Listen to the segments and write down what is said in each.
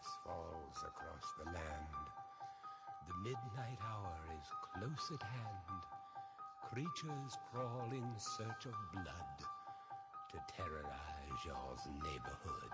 darkness falls across the land. The midnight hour is close at hand. Creatures crawl in search of blood to terrorize y'all's neighborhood.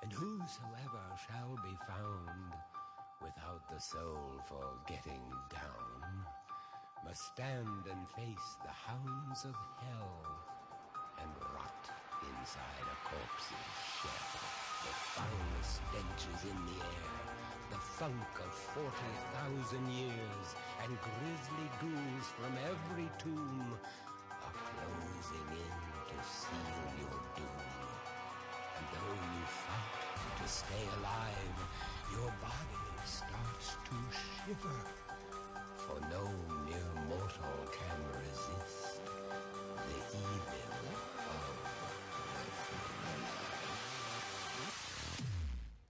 And whosoever shall be found without the soul for getting down must stand and face the hounds of hell and rot inside a corpse's shell. The foul stench is in the air, the funk of 40,000 years, and grisly ghouls from every tomb are closing in to seal your doom. And though you fight to stay alive, your body starts to shiver, for no mere mortal can resist the evil of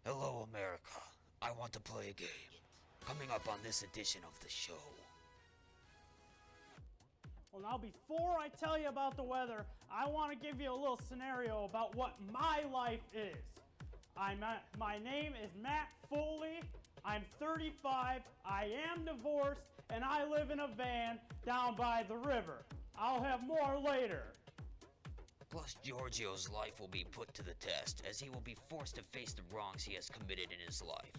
Hello, America. I want to play a game. Coming up on this edition of the show. Well, now before I tell you about the weather, I want to give you a little scenario about what my life is. My name is Matt Foley. I'm 35, I am divorced, and I live in a van down by the river. I'll have more later. Plus, Giorgio's life will be put to the test, as he will be forced to face the wrongs he has committed in his life.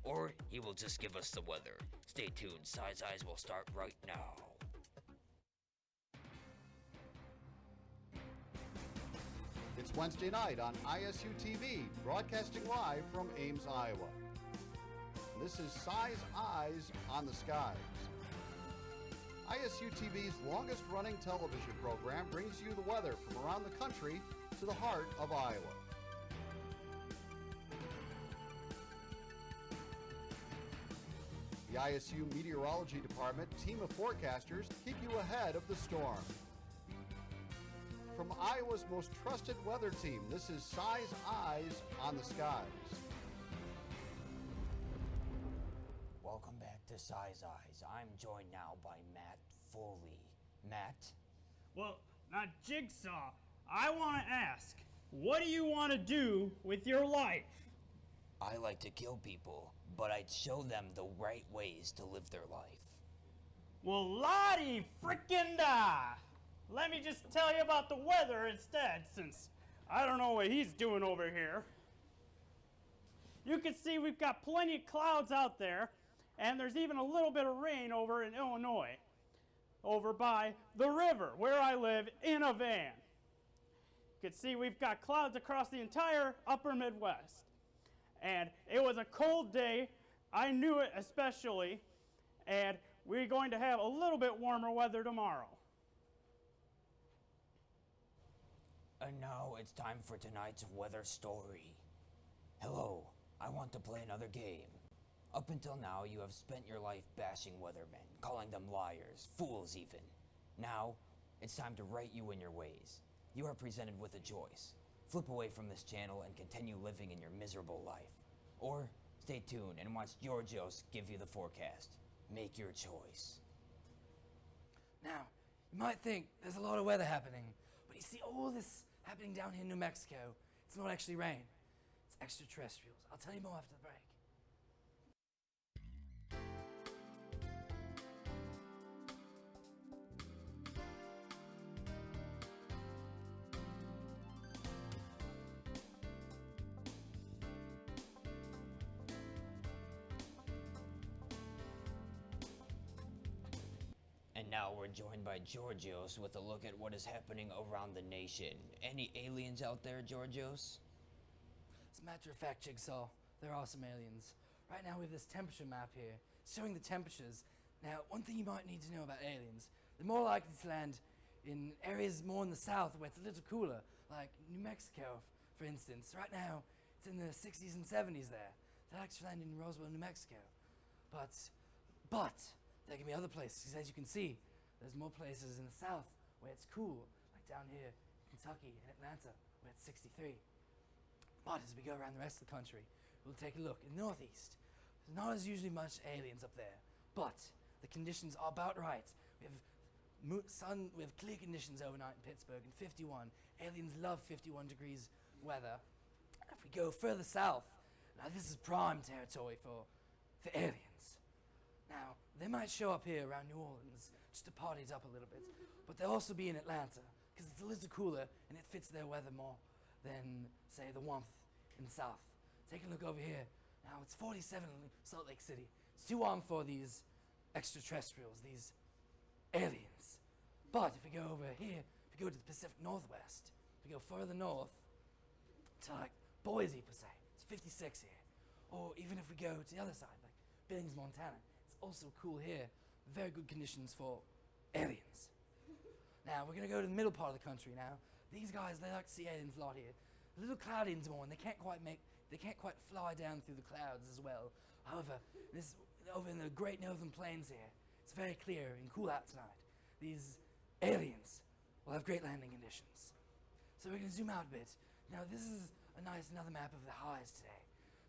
Or he will just give us the weather. Stay tuned, Size Eyes will start right now. It's Wednesday night on ISU TV, broadcasting live from Ames, Iowa. This is Size Eyes on the Skies. ISU TV's longest-running television program brings you the weather from around the country to the heart of Iowa. The ISU Meteorology Department team of forecasters keep you ahead of the storm. From Iowa's most trusted weather team, this is Size Eyes on the Skies. Welcome back to Size Eyes. I'm joined now by Matt Foley. Matt? Well, now Jigsaw, I want to ask, what do you want to do with your life? I like to kill people, but I'd show them the right ways to live their life. Well, Lottie frickin' da! Let me just tell you about the weather instead, since I don't know what he's doing over here. You can see we've got plenty of clouds out there, and there's even a little bit of rain over in Illinois, over by the river, where I live in a van. You can see we've got clouds across the entire upper Midwest. And it was a cold day, I knew it especially, and we're going to have a little bit warmer weather tomorrow. And now it's time for tonight's weather story. Hello, I want to play another game. Up until now, you have spent your life bashing weathermen, calling them liars, fools even. Now, it's time to right you in your ways. You are presented with a choice. Flip away from this channel and continue living in your miserable life. Or stay tuned and watch Georgios give you the forecast. Make your choice. Now, you might think there's a lot of weather happening, but you see all this happening down here in New Mexico, it's not actually rain. It's extraterrestrials. I'll tell you more after the break. And now we're joined by Georgios with a look at what is happening around the nation. Any aliens out there, Georgios? As a matter of fact, Jigsaw, there are some aliens. Right now we have this temperature map here, showing the temperatures. Now, one thing you might need to know about aliens, they're more likely to land in areas more in the south where it's a little cooler, like New Mexico, for instance. Right now, it's in the 60s and 70s there. They like to land in Roswell, New Mexico. But, there can be other places, because as you can see, there's more places in the south where it's cool, like down here in Kentucky and Atlanta, where it's 63. But as we go around the rest of the country, we'll take a look in the northeast. There's not as usually much aliens up there, but the conditions are about right. We have we have clear conditions overnight in Pittsburgh and 51. Aliens love 51 degrees weather. If we go further south, Now, this is prime territory for the aliens. Now, they might show up here around New Orleans just to party it up a little bit, but they'll also be in Atlanta because it's a little cooler and it fits their weather more than, say, the warmth in the south. Take a look over here. Now, it's 47 in Salt Lake City. It's too warm for these extraterrestrials, these aliens. But if we go over here, if we go to the Pacific Northwest, if we go further north to like Boise per se, it's 56 here. Or even if we go to the other side, like Billings, Montana, it's also cool here. Very good conditions for aliens. Now we're gonna go to the middle part of the country now. These guys, they like to see aliens a lot here. A little cloudy in the morning. They can't quite fly down through the clouds as well. However, this over in the Great Northern Plains here, it's very clear and cool out tonight. These aliens will have great landing conditions. So we're gonna zoom out a bit. Now this is another map of the highs today.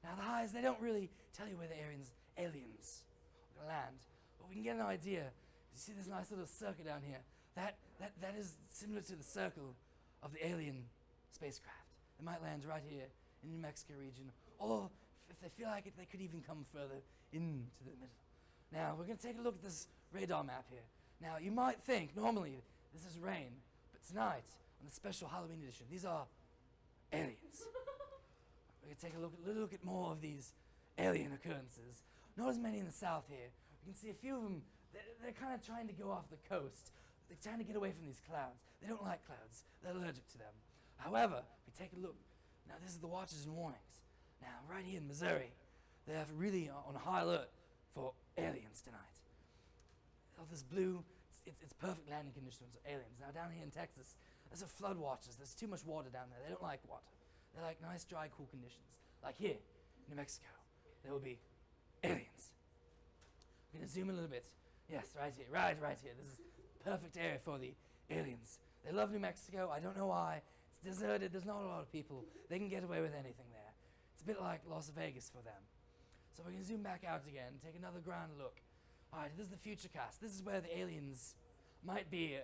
Now the highs, they don't really tell you where the aliens are gonna land, but we can get an idea. You see this nice little circle down here? That is similar to the circle of the alien spacecraft. They might land right here in the New Mexico region, or if they feel like it, they could even come further into the middle. Now we're gonna take a look at this radar map here. Now you might think normally this is rain, but tonight on the special Halloween edition, these are aliens. We're gonna take a little look at more of these alien occurrences. Not as many in the south here. We can see a few of them. They're kind of trying to go off the coast. They're trying to get away from these clouds. They don't like clouds. They're allergic to them. However, if we take a look, now this is the watches and warnings. Now, right here in Missouri, they have really on high alert for aliens tonight. All this blue, it's perfect landing conditions for aliens. Now, down here in Texas, there's a flood watches. There's too much water down there. They don't like water. They like nice, dry, cool conditions. Like here, New Mexico, there will be aliens. We're gonna zoom in a little bit. Yes, right here, right here. This is perfect area for the aliens. They love New Mexico. I don't know why. It's deserted. There's not a lot of people. They can get away with anything there. It's a bit like Las Vegas for them. So we're gonna zoom back out again, take another ground look. All right, this is the future cast. This is where the aliens might be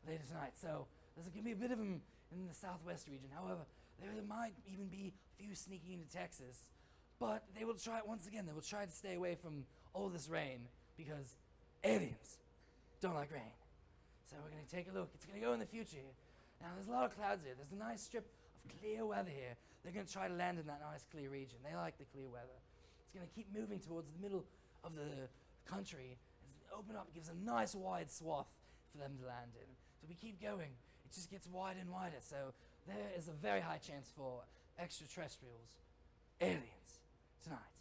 later tonight. So there's gonna be a bit of them in the southwest region. However, there might even be a few sneaking into Texas. But they will try it once again. They will try to stay away from all this rain because aliens don't like rain. So we're going to take a look. It's going to go in the future here. Now, there's a lot of clouds here. There's a nice strip of clear weather here. They're going to try to land in that nice clear region. They like the clear weather. It's going to keep moving towards the middle of the country. It's going to open up, gives a nice wide swath for them to land in. So we keep going. It just gets wider and wider. So there is a very high chance for extraterrestrials, aliens, tonight.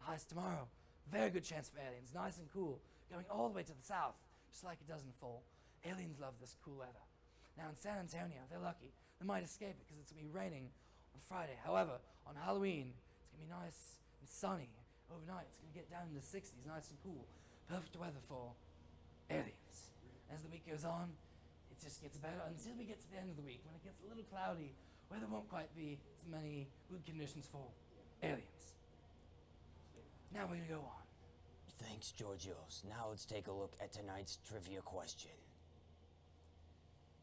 Highs tomorrow. Very good chance for aliens. Nice and cool. Going all the way to the south, just like it does in fall. Aliens love this cool weather. Now in San Antonio, they're lucky. They might escape it because it's going to be raining on Friday. However, on Halloween, it's going to be nice and sunny. Overnight, it's going to get down in the 60s, nice and cool. Perfect weather for aliens. As the week goes on, it just gets better until we get to the end of the week. When it gets a little cloudy, weather won't quite be as many good conditions for aliens. Now we're going to go on. Thanks, Georgios. Now let's take a look at tonight's trivia question.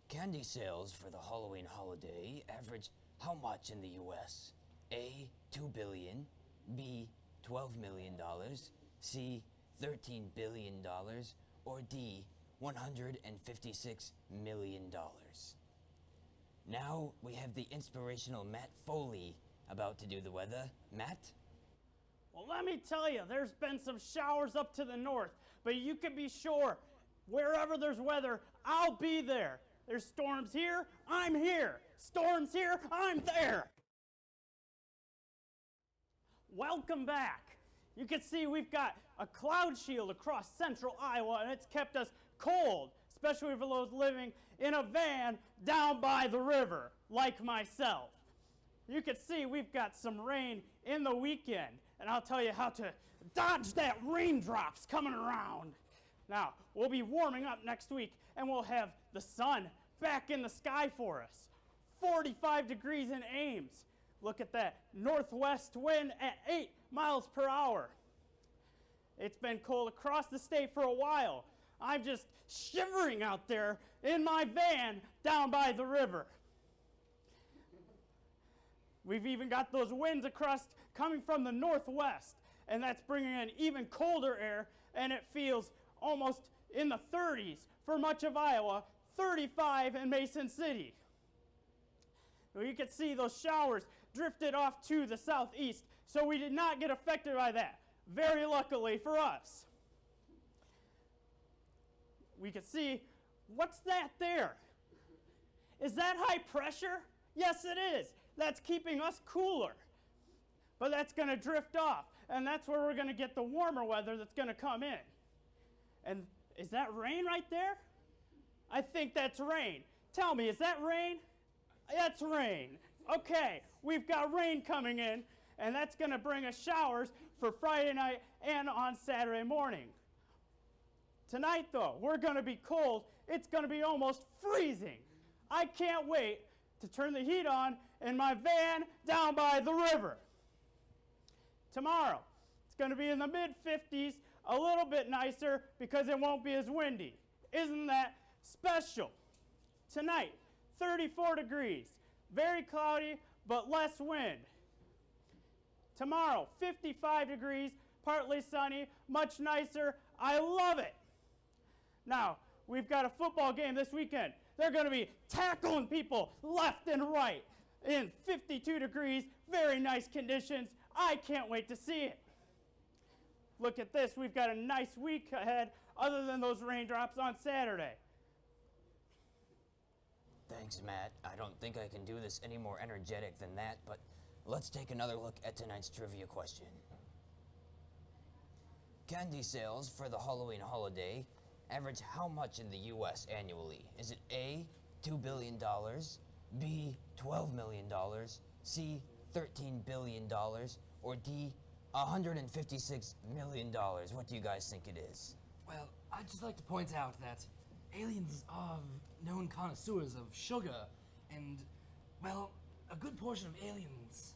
Candy sales for the Halloween holiday average how much in the U.S.? A, $2 billion, B, $12 million, C, $13 billion, or D, $156 million. Now we have the inspirational Matt Foley about to do the weather. Matt? Well, let me tell you, there's been some showers up to the north, but you can be sure, wherever there's weather, I'll be there. There's storms here, I'm here. Storms here, I'm there. Welcome back. You can see we've got a cloud shield across central Iowa, and it's kept us cold, especially for those living in a van down by the river, like myself. You can see we've got some rain in the weekend, and I'll tell you how to dodge that raindrops coming around. Now, we'll be warming up next week, and we'll have the sun back in the sky for us. 45 degrees in Ames. Look at that northwest wind at 8 miles per hour. It's been cold across the state for a while. I'm just shivering out there in my van down by the river. We've even got those winds across coming from the northwest, and that's bringing in even colder air, and it feels almost in the 30s for much of Iowa, 35 in Mason City. You can see those showers drifted off to the southeast, so we did not get affected by that, very luckily for us. We can see, what's that there? Is that high pressure? Yes, it is. That's keeping us cooler. But that's going to drift off, and that's where we're going to get the warmer weather that's going to come in. And is that rain right there? I think that's rain. Tell me, is that rain? That's rain. Okay, we've got rain coming in, and that's going to bring us showers for Friday night and on Saturday morning. Tonight, though, we're going to be cold. It's going to be almost freezing. I can't wait to turn the heat on in my van down by the river. Tomorrow, it's going to be in the mid-50s, a little bit nicer because it won't be as windy. Isn't that special? Tonight, 34 degrees, very cloudy, but less wind. Tomorrow, 55 degrees, partly sunny, much nicer. I love it. Now, we've got a football game this weekend. They're going to be tackling people left and right in 52 degrees, very nice conditions. I can't wait to see it. Look at this. We've got a nice week ahead other than those raindrops on Saturday. Thanks, Matt. I don't think I can do this any more energetic than that, but let's take another look at tonight's trivia question. Candy sales for the Halloween holiday average how much in the U.S. annually? Is it A, $2 billion, B, $12 million, C, $13 billion, or D, $156 million? What do you guys think it is? Well, I'd just like to point out that aliens are known connoisseurs of sugar, and, well, a good portion of aliens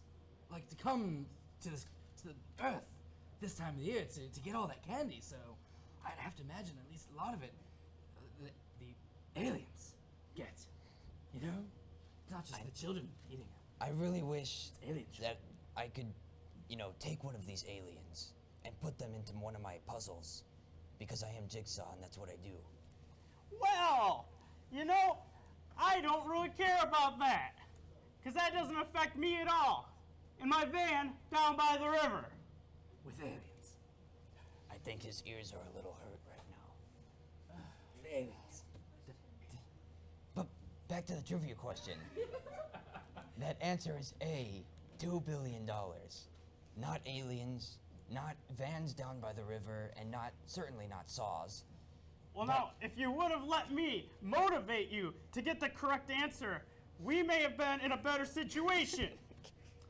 like to come to the Earth this time of the year to get all that candy, so I'd have to imagine at least a lot of it the aliens get, you know? It's not just the children eating it. I really wish alien that I could, take one of these aliens and put them into one of my puzzles, because I am Jigsaw and that's what I do. Well, I don't really care about that, because that doesn't affect me at all. In my van down by the river. With aliens. I think his ears are a little hurt right now. With aliens. But back to the trivia question. That answer is A, $2 billion. Not aliens, not vans down by the river, and certainly not saws. Well, now, if you would have let me motivate you to get the correct answer, we may have been in a better situation.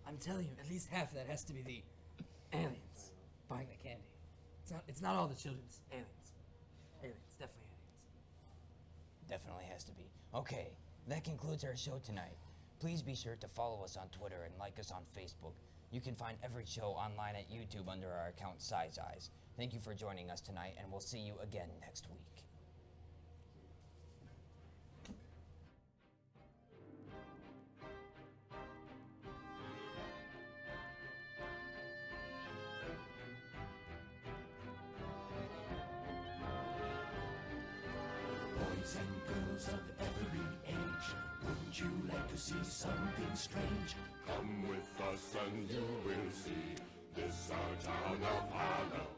I'm telling you, at least half of that has to be the aliens buying the candy. It's not all the children's. Aliens. Aliens, definitely aliens. Definitely has to be. Okay, that concludes our show tonight. Please be sure to follow us on Twitter and like us on Facebook. You can find every show online at YouTube under our account Size Eyes. Thank you for joining us tonight, and we'll see you again next week. Boys and girls of every age, wouldn't you like to see something strange? Come with us and you will see this our town of Halloween.